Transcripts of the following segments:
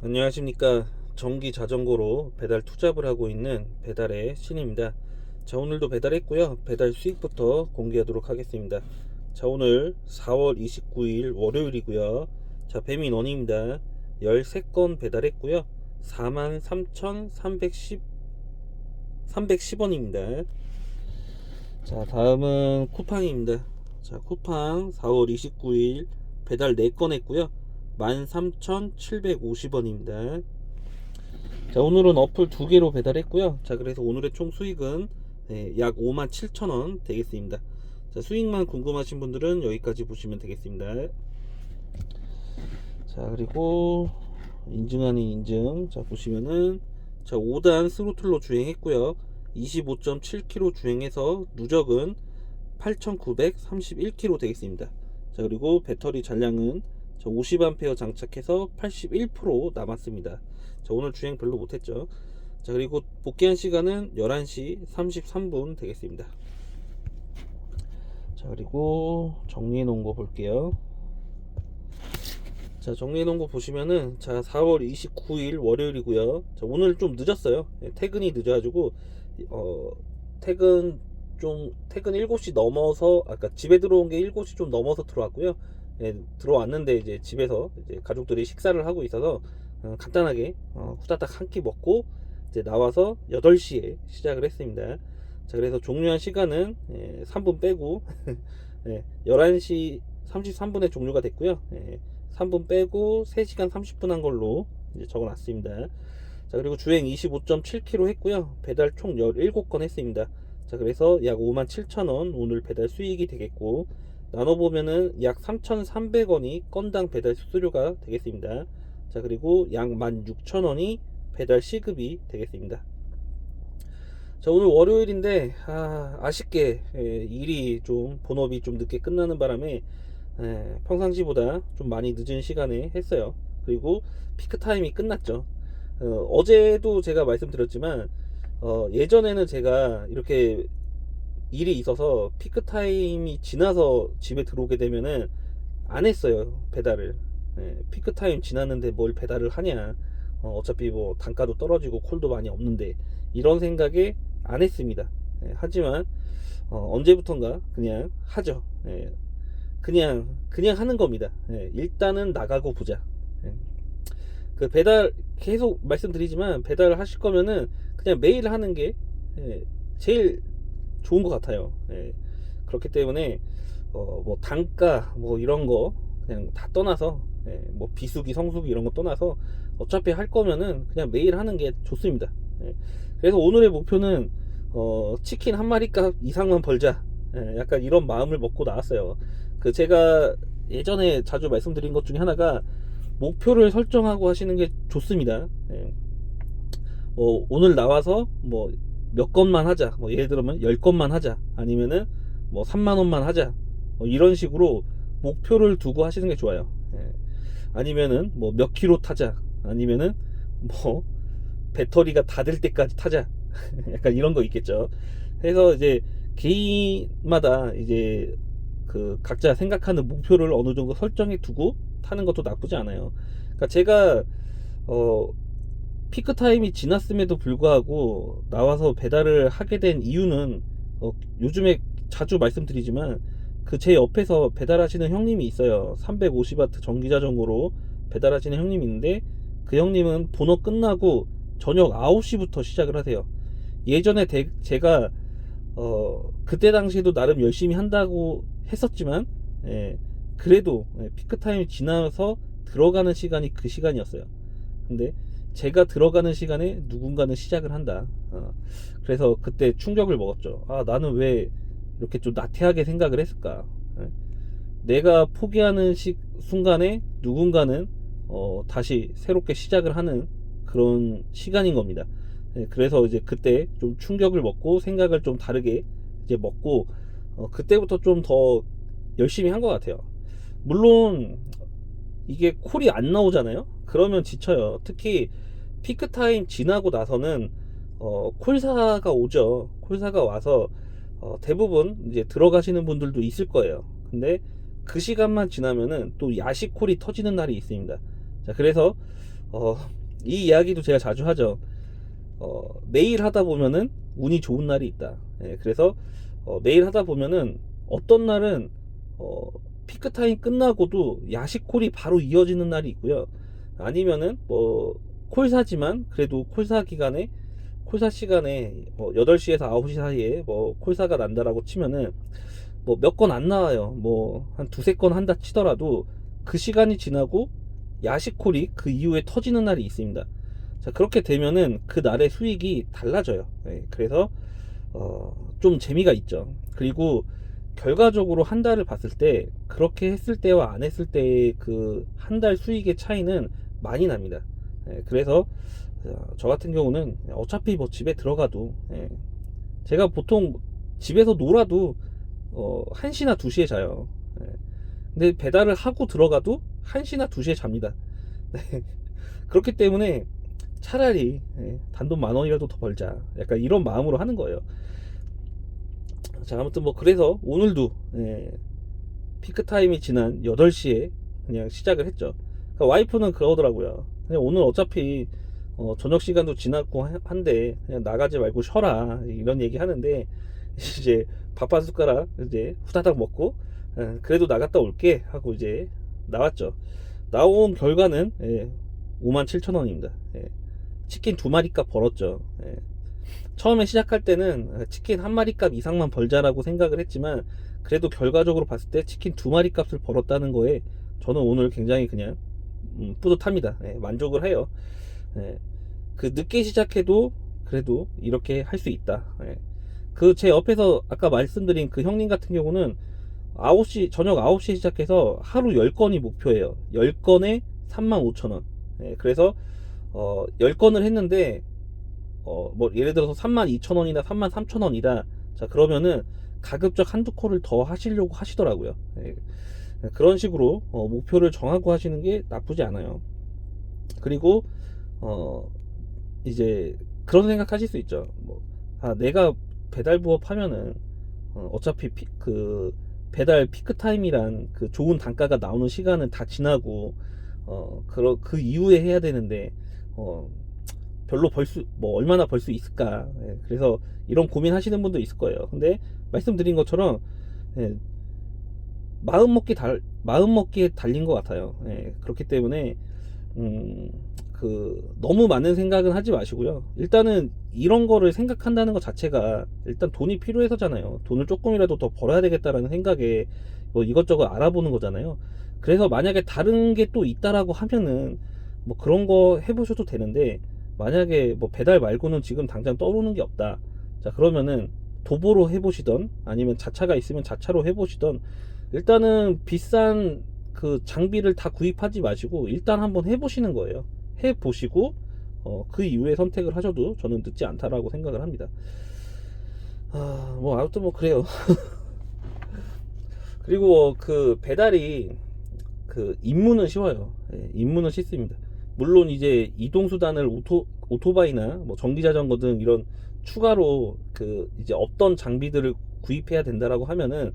안녕하십니까. 전기 자전거로 배달 투잡을 하고 있는 배달의 신입니다. 자, 오늘도 배달했고요. 배달 수익부터 공개하도록 하겠습니다. 자, 오늘 4월 29일 월요일이고요. 자, 배민원입니다. 13건 배달했고요. 43,310원입니다. 자, 다음은 쿠팡입니다. 자, 쿠팡 4월 29일 배달 4건 했고요. 13,750원입니다. 자, 오늘은 어플 2개로 배달했고요. 자, 그래서 오늘의 총 수익은 약 57,000원 되겠습니다. 자, 수익만 궁금하신 분들은 여기까지 보시면 되겠습니다. 자, 그리고 인증 아닌 인증. 자, 보시면은 자, 5단 스로틀로 주행했고요. 25.7km 주행해서 누적은 8,931km 되겠습니다. 자, 그리고 배터리 잔량은 50A 장착해서 81% 남았습니다. 자, 오늘 주행 별로 못했죠. 자, 그리고 복귀한 시간은 11시 33분 되겠습니다. 자, 그리고 정리해 놓은 거 볼게요. 자, 정리해 놓은 거 보시면은 자, 4월 29일 월요일이고요. 자, 오늘 좀 늦었어요. 퇴근이 늦어가지고 퇴근 7시 넘어서 아까 집에 들어온 게 7시 좀 넘어서 들어왔고요. 들어왔는데 이제 집에서 이제 가족들이 식사를 하고 있어서 간단하게 후다닥 한 끼 먹고 이제 나와서 8시에 시작을 했습니다. 자, 그래서 종료한 시간은 3분 빼고 11시 33분에 종료가 됐고요. 3분 빼고 3시간 30분 한 걸로 이제 적어 놨습니다. 자, 그리고 주행 25.7km 했고요. 배달 총 17건 했습니다. 자, 그래서 약 57,000원 오늘 배달 수익이 되겠고, 나눠보면은 약 3,300원이 건당 배달 수수료가 되겠습니다. 자, 그리고 약 16,000원이 배달 시급이 되겠습니다. 자, 오늘 월요일인데 아쉽게 일이 좀 본업이 좀 늦게 끝나는 바람에 평상시보다 좀 많이 늦은 시간에 했어요. 그리고 피크 타임이 끝났죠. 어제도 제가 말씀드렸지만 예전에는 제가 이렇게 일이 있어서 피크 타임이 지나서 집에 들어오게 되면은 안 했어요, 배달을. 피크 타임 지났는데 뭘 배달을 하냐. 어차피 뭐 단가도 떨어지고 콜도 많이 없는데 이런 생각에 안 했습니다. 하지만 언제부턴가 그냥 하죠. 그냥 하는 겁니다. 일단은 나가고 보자. 그 배달 계속 말씀드리지만 배달을 하실 거면은 그냥 매일 하는 게 제일 좋은 것 같아요. 그렇기 때문에 뭐 단가 뭐 이런 거 그냥 다 떠나서 뭐 비수기 성수기 이런 거 떠나서 어차피 할 거면은 그냥 매일 하는 게 좋습니다. 그래서 오늘의 목표는 치킨 한 마리 값 이상만 벌자. 약간 이런 마음을 먹고 나왔어요. 그 제가 예전에 자주 말씀드린 것 중에 하나가 목표를 설정하고 하시는 게 좋습니다. 오늘 나와서 뭐 몇 건만 하자. 뭐 예를 들면 10건만 하자. 아니면은 뭐 3만 원만 하자. 이런 식으로 목표를 두고 하시는 게 좋아요. 아니면은 뭐 몇 킬로 타자. 아니면은 뭐 배터리가 다 될 때까지 타자. 약간 이런 거 있겠죠. 그래서 이제 개인마다 이제 그 각자 생각하는 목표를 어느 정도 설정해 두고 타는 것도 나쁘지 않아요. 그러니까 제가 어 피크 타임이 지났음에도 불구하고 나와서 배달을 하게 된 이유는 요즘에 자주 말씀드리지만 그 제 옆에서 배달하시는 형님이 있어요. 350W 전기자전거로 배달하시는 형님이 있는데 그 형님은 본업 끝나고 저녁 9시부터 시작을 하세요. 예전에 제가 그때 당시에도 나름 열심히 한다고 했었지만 그래도 피크 타임이 지나서 들어가는 시간이 그 시간이었어요. 근데 제가 들어가는 시간에 누군가는 시작을 한다. 그래서 그때 충격을 먹었죠. 나는 왜 이렇게 좀 나태하게 생각을 했을까? 내가 포기하는 순간에 누군가는 다시 새롭게 시작을 하는 그런 시간인 겁니다. 그래서 이제 그때 좀 충격을 먹고 생각을 좀 다르게 이제 먹고 그때부터 좀 더 열심히 한 것 같아요. 물론 이게 콜이 안 나오잖아요. 그러면 지쳐요. 특히 피크타임 지나고 나서는 콜사가 오죠. 콜사가 와서 대부분 이제 들어가시는 분들도 있을 거예요. 근데 그 시간만 지나면은 또 야식 콜이 터지는 날이 있습니다. 자, 그래서 어, 이 이야기도 제가 자주 하죠. 매일 하다 보면은 운이 좋은 날이 있다. 예, 그래서 매일 하다 보면은 어떤 날은 피크 타임 끝나고도 야식콜이 바로 이어지는 날이 있고요. 아니면은 뭐 콜사지만 그래도 콜사 시간에 8시에서 9시 사이에 뭐 콜사가 난다라고 치면은 뭐 몇 건 안 나와요. 뭐 한 두세 건 한다 치더라도 그 시간이 지나고 야식콜이 그 이후에 터지는 날이 있습니다. 자, 그렇게 되면은 그 날의 수익이 달라져요. 예, 그래서 좀 재미가 있죠. 그리고 결과적으로 한 달을 봤을 때 그렇게 했을 때와 안 했을 때의 그 한 달 수익의 차이는 많이 납니다. 예, 그래서 저 같은 경우는 어차피 뭐 집에 들어가도 제가 보통 집에서 놀아도 1시나 2시에 자요. 예, 근데 배달을 하고 들어가도 1시나 2시에 잡니다. 네, 그렇기 때문에 차라리 단돈 10,000원이라도 더 벌자, 약간 이런 마음으로 하는 거예요. 자, 아무튼 뭐 그래서 오늘도 피크타임이 지난 8시에 그냥 시작을 했죠. 그러니까 와이프는 그러더라고요. 그냥 오늘 어차피 저녁 시간도 지났고 한데 그냥 나가지 말고 쉬어라, 이런 얘기 하는데 이제 밥 한 숟가락 이제 후다닥 먹고 그래도 나갔다 올게 하고 이제 나왔죠. 나온 결과는 57,000원입니다. 치킨 2마리 값 벌었죠. 처음에 시작할 때는 치킨 한 마리 값 이상만 벌자라고 생각을 했지만 그래도 결과적으로 봤을 때 치킨 2마리 값을 벌었다는 거에 저는 오늘 굉장히 그냥 뿌듯합니다. 만족을 해요. 그 늦게 시작해도 그래도 이렇게 할 수 있다. 그 제 옆에서 아까 말씀드린 그 형님 같은 경우는 저녁 9시에 시작해서 하루 10건이 목표예요. 10건에 35,000원. 그래서 10건을 했는데 뭐 예를 들어서 32,000원이나 33,000원이다. 자, 그러면은 가급적 한두 콜을 더 하시려고 하시더라고요. 그런 식으로 목표를 정하고 하시는 게 나쁘지 않아요. 그리고 이제 그런 생각 하실 수 있죠. 뭐, 내가 배달 부업 하면은 어차피 그 배달 피크 타임이란 그 좋은 단가가 나오는 시간은 다 지나고 그 이후에 해야 되는데 별로 뭐 얼마나 벌 수 있을까. 그래서 이런 고민 하시는 분도 있을 거예요. 근데 말씀드린 것처럼 마음먹기에 달린 것 같아요. 그렇기 때문에 너무 많은 생각은 하지 마시고요. 일단은 이런 거를 생각한다는 것 자체가 일단 돈이 필요해서잖아요. 돈을 조금이라도 더 벌어야 되겠다라는 생각에 뭐 이것저것 알아보는 거잖아요. 그래서 만약에 다른 게 또 있다라고 하면은 뭐 그런 거 해보셔도 되는데, 만약에 뭐 배달 말고는 지금 당장 떠오르는 게 없다. 자, 그러면은 도보로 해보시던 아니면 자차가 있으면 자차로 해보시던, 일단은 비싼 그 장비를 다 구입하지 마시고 일단 한번 해보시는 거예요. 해보시고 그 이후에 선택을 하셔도 저는 늦지 않다라고 생각을 합니다. 뭐 아무튼 뭐 그래요. 그리고 그 배달이 그 입문은 쉬워요. 입문은 쉽습니다. 물론 이제 이동수단을 오토바이나 뭐 전기자전거 등 이런 추가로 그 이제 없던 장비들을 구입해야 된다라고 하면은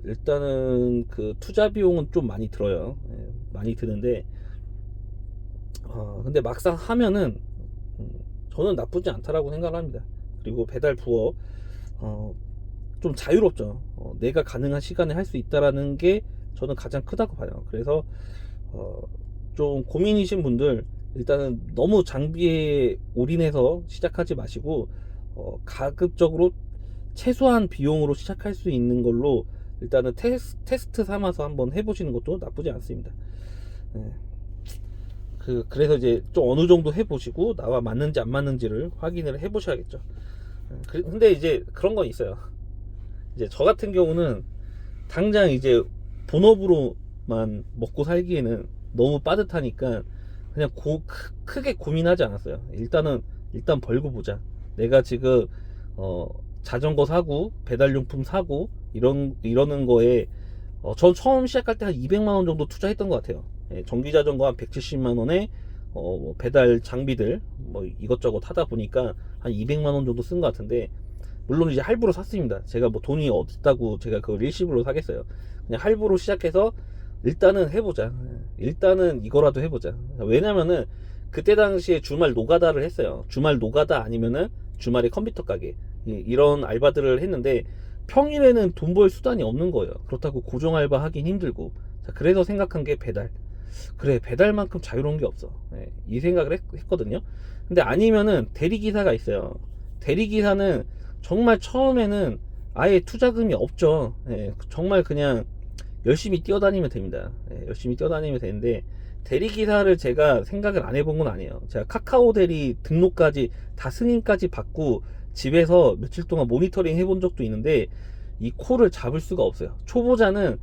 일단은 그 투자 비용은 좀 많이 들어요. 많이 드는데 근데 막상 하면은 저는 나쁘지 않다라고 생각을 합니다. 그리고 배달 부업 좀 자유롭죠. 내가 가능한 시간에 할 수 있다라는 게 저는 가장 크다고 봐요. 그래서 좀 고민이신 분들, 일단은 너무 장비에 올인해서 시작하지 마시고 가급적으로 최소한 비용으로 시작할 수 있는 걸로 일단은 테스트 삼아서 한번 해보시는 것도 나쁘지 않습니다. 그래서 이제 좀 어느 정도 해보시고 나와 맞는지 안 맞는지를 확인을 해보셔야겠죠. 근데 이제 그런 건 있어요. 이제 저 같은 경우는 당장 이제 본업으로만 먹고 살기에는 너무 빠듯하니까 그냥 크게 고민하지 않았어요. 일단 벌고 보자. 내가 지금 자전거 사고 배달용품 사고 이러는 거에 전 처음 시작할 때 한 200만 원 정도 투자했던 것 같아요. 전기 자전거 한 170만 원에 배달 장비들 뭐 이것저것 하다 보니까 한 200만 원 정도 쓴 것 같은데, 물론 이제 할부로 샀습니다. 제가 뭐 돈이 어딨다고 제가 그걸 일시불로 사겠어요. 그냥 할부로 시작해서 일단은 해보자. 일단은 이거라도 해보자. 왜냐면은 그때 당시에 주말 노가다를 했어요. 주말 노가다 아니면은 주말에 컴퓨터 가게 이런 알바들을 했는데 평일에는 돈 벌 수단이 없는 거예요. 그렇다고 고정 알바 하긴 힘들고. 자, 그래서 생각한 게 배달. 그래, 배달만큼 자유로운 게 없어. 이 생각을 했거든요. 근데 아니면은 대리기사가 있어요. 대리기사는 정말 처음에는 아예 투자금이 없죠. 정말 그냥 열심히 뛰어다니면 됩니다. 열심히 뛰어다니면 되는데 대리기사를 제가 생각을 안 해본 건 아니에요. 제가 카카오 대리 등록까지 다 승인까지 받고 집에서 며칠 동안 모니터링 해본 적도 있는데 이 콜을 잡을 수가 없어요. 초보자는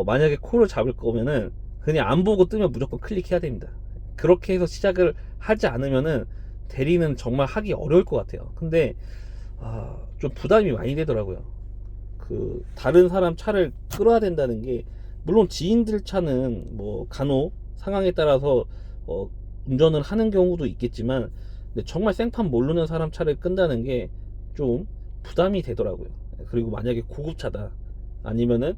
만약에 콜을 잡을 거면은 그냥 안 보고 뜨면 무조건 클릭해야 됩니다. 그렇게 해서 시작을 하지 않으면은 대리는 정말 하기 어려울 것 같아요. 근데 좀 부담이 많이 되더라고요. 그 다른 사람 차를 끌어야 된다는 게 물론 지인들 차는 뭐 간혹 상황에 따라서 운전을 하는 경우도 있겠지만 근데 정말 생판 모르는 사람 차를 끈다는 게 좀 부담이 되더라고요. 그리고 만약에 고급차다 아니면은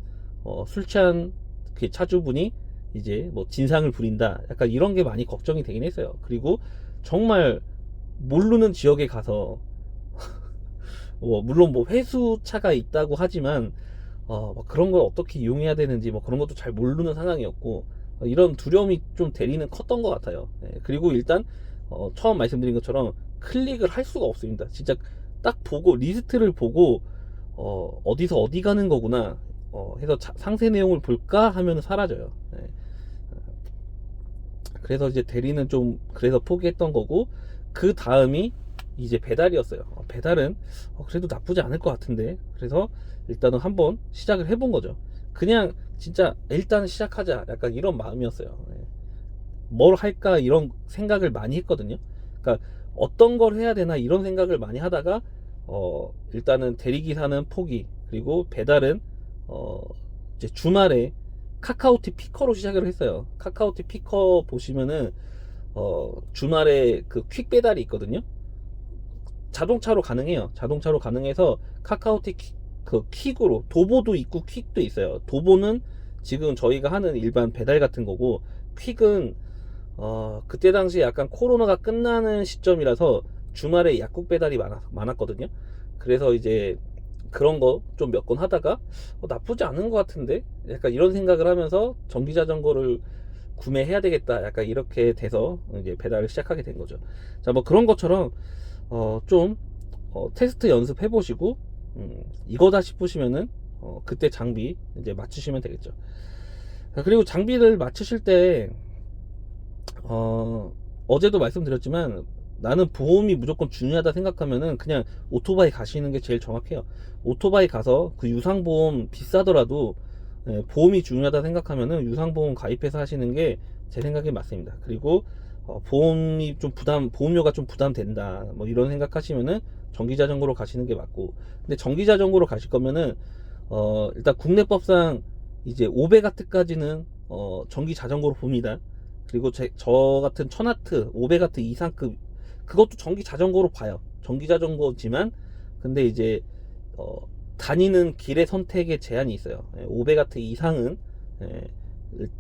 술 취한 그 차주분이 이제 뭐 진상을 부린다 약간 이런 게 많이 걱정이 되긴 했어요. 그리고 정말 모르는 지역에 가서 물론 뭐 회수차가 있다고 하지만 뭐 그런 걸 어떻게 이용해야 되는지 뭐 그런 것도 잘 모르는 상황이었고 이런 두려움이 좀 대리는 컸던 것 같아요. 그리고 일단 처음 말씀드린 것처럼 클릭을 할 수가 없습니다. 진짜 딱 보고 리스트를 보고 어디서 어디 가는 거구나 해서 상세 내용을 볼까 하면 사라져요. 그래서 이제 대리는 좀 그래서 포기했던 거고 그 다음이 이제 배달이었어요. 배달은 그래도 나쁘지 않을 것 같은데 그래서 일단은 한번 시작을 해본 거죠. 그냥 진짜 일단 시작하자 약간 이런 마음이었어요. 뭘 할까 이런 생각을 많이 했거든요. 그러니까 어떤 걸 해야 되나 이런 생각을 많이 하다가 일단은 대리기사는 포기 그리고 배달은 이제 주말에 카카오티 피커로 시작을 했어요. 카카오티 피커 보시면은 주말에 그 퀵 배달이 있거든요. 자동차로 가능해요. 자동차로 가능해서 카카오티 그 퀵으로 도보도 있고 퀵도 있어요. 도보는 지금 저희가 하는 일반 배달 같은 거고 퀵은 그때 당시에 약간 코로나가 끝나는 시점이라서 주말에 약국 배달이 많았거든요. 그래서 이제 그런 거 좀 몇 건 하다가 나쁘지 않은 것 같은데 약간 이런 생각을 하면서 전기 자전거를 구매해야 되겠다 약간 이렇게 돼서 이제 배달을 시작하게 된 거죠. 자, 뭐 그런 것처럼 좀 테스트 연습해 보시고 이거다 싶으시면은 그때 장비 이제 맞추시면 되겠죠. 자, 그리고 장비를 맞추실 때 어제도 말씀드렸지만 나는 보험이 무조건 중요하다 생각하면은 그냥 오토바이 가시는 게 제일 정확해요. 오토바이 가서 그 유상보험 비싸더라도 보험이 중요하다 생각하면은 유상보험 가입해서 하시는 게 제 생각에 맞습니다. 그리고 보험이 좀 보험료가 좀 부담된다 뭐 이런 생각하시면은 전기자전거로 가시는 게 맞고 근데 전기자전거로 가실 거면은 일단 국내법상 이제 500W까지는 전기자전거로 봅니다. 그리고 저 같은 1000W 500W 이상급 그것도 전기자전거로 봐요. 전기자전거지만 근데 이제 다니는 길의 선택에 제한이 있어요. 500W 이상은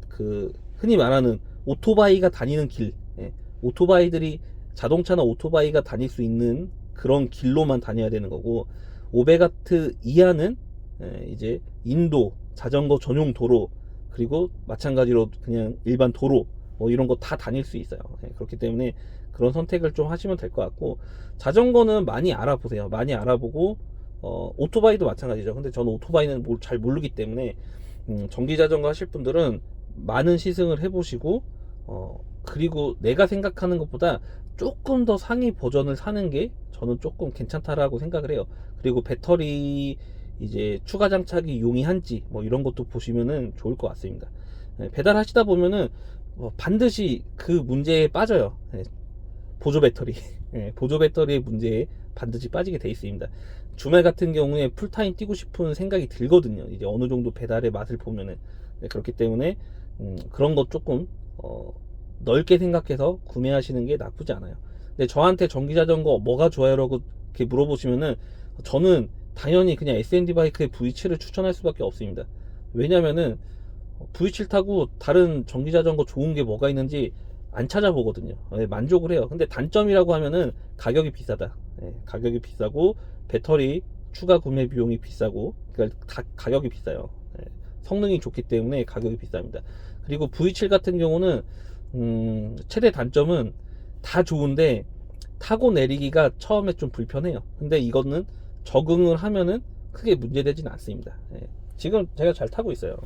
그 흔히 말하는 오토바이가 다니는 길 오토바이들이 자동차나 오토바이가 다닐 수 있는 그런 길로만 다녀야 되는 거고 500W 이하는 이제 인도 자전거 전용 도로 그리고 마찬가지로 그냥 일반 도로 뭐 이런 거 다 다닐 수 있어요. 그렇기 때문에 그런 선택을 좀 하시면 될 것 같고 자전거는 많이 알아보세요. 많이 알아보고 오토바이도 마찬가지죠. 근데 저는 오토바이는 잘 모르기 때문에 전기 자전거 하실 분들은 많은 시승을 해보시고 그리고 내가 생각하는 것보다 조금 더 상위 버전을 사는 게 저는 조금 괜찮다라고 생각을 해요. 그리고 배터리 이제 추가 장착이 용이한지 뭐 이런 것도 보시면은 좋을 것 같습니다. 배달하시다 보면은 반드시 그 문제에 빠져요. 보조 배터리 보조 배터리의 문제에 반드시 빠지게 돼 있습니다. 주말 같은 경우에 풀타임 뛰고 싶은 생각이 들거든요. 이제 어느 정도 배달의 맛을 보면은 그렇기 때문에 그런 것 조금 넓게 생각해서 구매하시는 게 나쁘지 않아요. 근데 저한테 전기자전거 뭐가 좋아요라고 이렇게 물어보시면은 저는 당연히 그냥 S&D 바이크의 V7을 추천할 수밖에 없습니다. 왜냐면은 V7 타고 다른 전기자전거 좋은 게 뭐가 있는지 안 찾아보거든요. 만족을 해요. 근데 단점이라고 하면은 가격이 비싸다. 가격이 비싸고 배터리 추가 구매 비용이 비싸고, 그러니까 가격이 비싸요. 성능이 좋기 때문에 가격이 비쌉니다. 그리고 V7 같은 경우는 최대 단점은 다 좋은데 타고 내리기가 처음에 좀 불편해요. 근데 이거는 적응을 하면은 크게 문제되지는 않습니다. 지금 제가 잘 타고 있어요.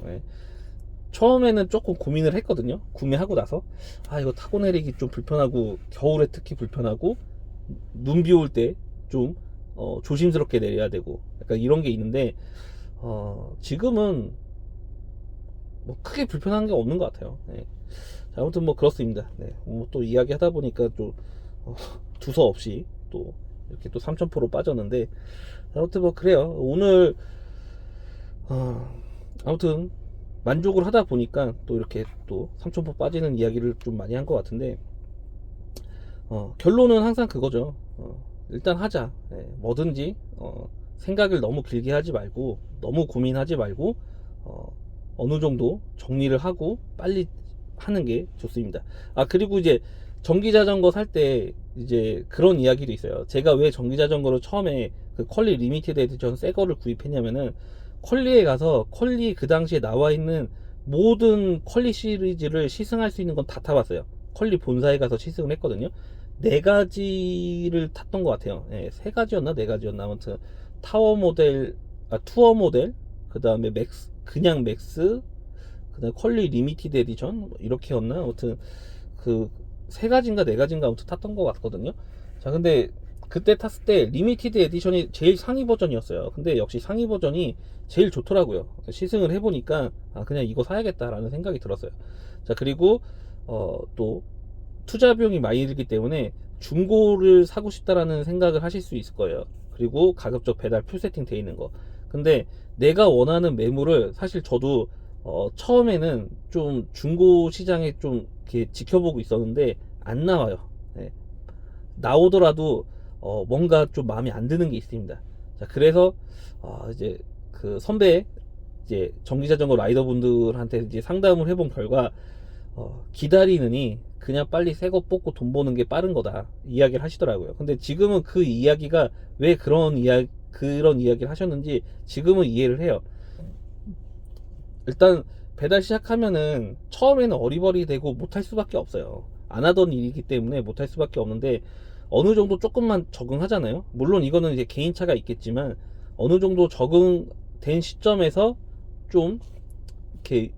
처음에는 조금 고민을 했거든요. 구매하고 나서 이거 타고 내리기 좀 불편하고, 겨울에 특히 불편하고, 눈 비 올 때 좀 조심스럽게 내려야 되고, 약간 이런 게 있는데 지금은 뭐 크게 불편한 게 없는 것 같아요. 자, 아무튼 뭐 그렇습니다. 또 이야기 하다 보니까 또 두서없이 또 이렇게 또 3,000%로 빠졌는데, 아무튼 뭐 그래요. 오늘 아무튼 만족을 하다 보니까 또 이렇게 또 3,000% 빠지는 이야기를 좀 많이 한 것 같은데, 결론은 항상 그거죠. 일단 하자. 뭐든지 생각을 너무 길게 하지 말고, 너무 고민하지 말고, 어느 정도 정리를 하고 빨리 하는 게 좋습니다. 그리고 이제 전기자전거 살 때 이제 그런 이야기도 있어요. 제가 왜 전기자전거를 처음에 그 퀄리 리미티드 에디션 새 거를 구입했냐면은, 퀄리에 가서 퀄리 그 당시에 나와 있는 모든 퀄리 시리즈를 시승할 수 있는 건 다 타봤어요. 퀄리 본사에 가서 시승을 했거든요. 4가지를 탔던 것 같아요. 3가지였나 4가지였나, 아무튼 타워 모델, 투어 모델, 그 다음에 맥스, 그냥 맥스, 그 다음에 퀄리 리미티드 에디션, 이렇게였나, 아무튼 그 3가지인가 4가지인가 아무튼 탔던 것 같거든요. 자, 근데 그때 탔을 때 리미티드 에디션이 제일 상위 버전이었어요. 근데 역시 상위 버전이 제일 좋더라고요. 시승을 해보니까 그냥 이거 사야겠다라는 생각이 들었어요. 자, 그리고 또 투자 비용이 많이 들기 때문에 중고를 사고 싶다라는 생각을 하실 수 있을 거예요. 그리고 가급적 배달 풀 세팅 돼 있는 거. 근데 내가 원하는 매물을 사실 저도 처음에는 좀 중고 시장에 좀 이렇게 지켜보고 있었는데 안 나와요. 나오더라도 뭔가 좀 마음에 안 드는 게 있습니다. 자, 그래서 이제 그 선배, 이제 전기자전거 라이더분들한테 이제 상담을 해본 결과, 기다리느니 그냥 빨리 새 거 뽑고 돈 버는 게 빠른 거다 이야기를 하시더라고요. 근데 지금은 그 이야기가 왜 그런 이야기를 하셨는지 지금은 이해를 해요. 일단 배달 시작하면은 처음에는 어리버리되고 못할 수밖에 없어요. 안 하던 일이기 때문에 못할 수밖에 없는데, 어느 정도 조금만 적응하잖아요. 물론 이거는 이제 개인차가 있겠지만, 어느 정도 적응된 시점에서 좀 이렇게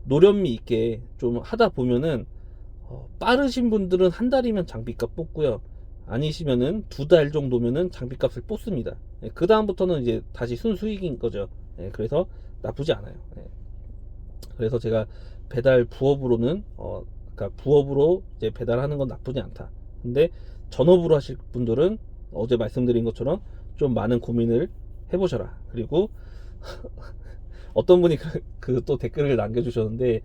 노련미 있게 좀 하다 보면은, 빠르신 분들은 한 달이면 장비값 뽑고요. 아니시면은 2달 정도면은 장비값을 뽑습니다. 그 다음부터는 이제 다시 순수익인 거죠. 그래서 나쁘지 않아요. 그래서 제가 배달 부업으로는 그러니까 부업으로 이제 배달하는 건 나쁘지 않다. 근데 전업으로 하실 분들은 어제 말씀드린 것처럼 좀 많은 고민을 해보셔라. 그리고 어떤 분이 그 또 댓글을 남겨주셨는데,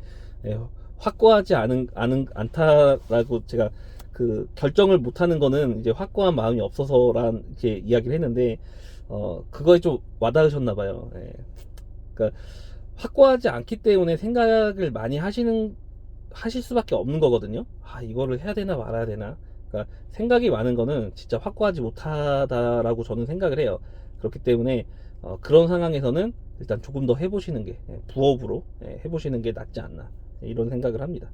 확고하지 않다라고, 제가 그 결정을 못하는 거는 이제 확고한 마음이 없어서란 이렇게 이야기를 했는데, 그거에 좀 와닿으셨나봐요. 그러니까 확고하지 않기 때문에 생각을 많이 하실 수밖에 없는 거거든요. 이거를 해야 되나 말아야 되나. 그러니까 생각이 많은 거는 진짜 확고하지 못하다라고 저는 생각을 해요. 그렇기 때문에 그런 상황에서는 일단 조금 더 해보시는 게, 부업으로 해보시는 게 낫지 않나, 이런 생각을 합니다.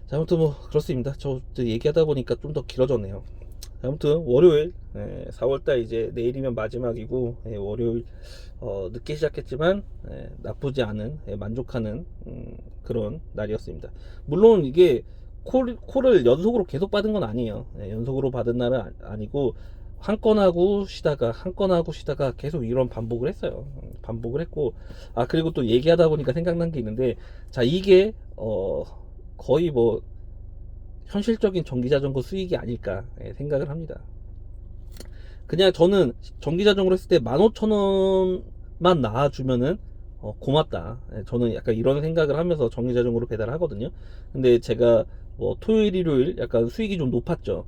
자, 아무튼 뭐 그렇습니다. 저 얘기하다 보니까 좀 더 길어졌네요. 아무튼 월요일, 4월달 이제 내일이면 마지막이고, 월요일 늦게 시작했지만 나쁘지 않은, 만족하는 그런 날이었습니다. 물론 이게 콜을 연속으로 계속 받은 건 아니에요. 연속으로 받은 날은 아니고, 한 건 하고 쉬다가 계속 이런 반복을 했어요. 반복을 했고, 그리고 또 얘기하다 보니까 생각난 게 있는데, 자, 이게 거의 뭐 현실적인 전기자전거 수익이 아닐까 생각을 합니다. 그냥 저는 전기자전거를 했을 때 15,000원만 나와주면은 고맙다. 저는 약간 이런 생각을 하면서 전기자전거로 배달을 하거든요. 근데 제가 뭐 토요일, 일요일 약간 수익이 좀 높았죠.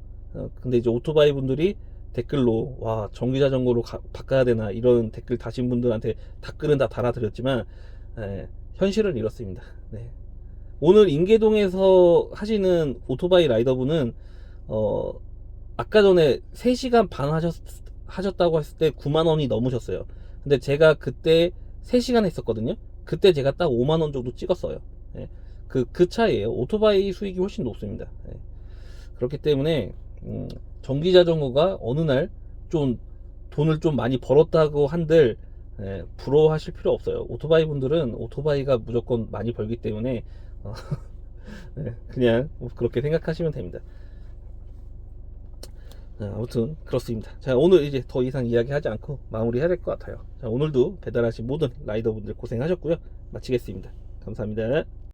근데 이제 오토바이 분들이 댓글로 와, 전기자전거로 바꿔야 되나, 이런 댓글 다신 분들한테 댓글은 다 달아드렸지만, 현실은 이렇습니다. 네. 오늘 인계동에서 하시는 오토바이 라이더분은 아까 전에 3시간 반 하셨다고 했을 때 9만원이 넘으셨어요. 근데 제가 그때 3시간 했었거든요. 그때 제가 딱 5만원 정도 찍었어요. 예. 그 차이에요. 오토바이 수익이 훨씬 높습니다. 예. 그렇기 때문에 전기 자전거가 어느 날 좀 돈을 좀 많이 벌었다고 한들 부러워하실 필요 없어요. 오토바이 분들은 오토바이가 무조건 많이 벌기 때문에 그냥 그렇게 생각하시면 됩니다. 아무튼 그렇습니다. 자, 오늘 이제 더 이상 이야기하지 않고 마무리해야 될 것 같아요. 자, 오늘도 배달하신 모든 라이더분들 고생하셨고요. 마치겠습니다. 감사합니다.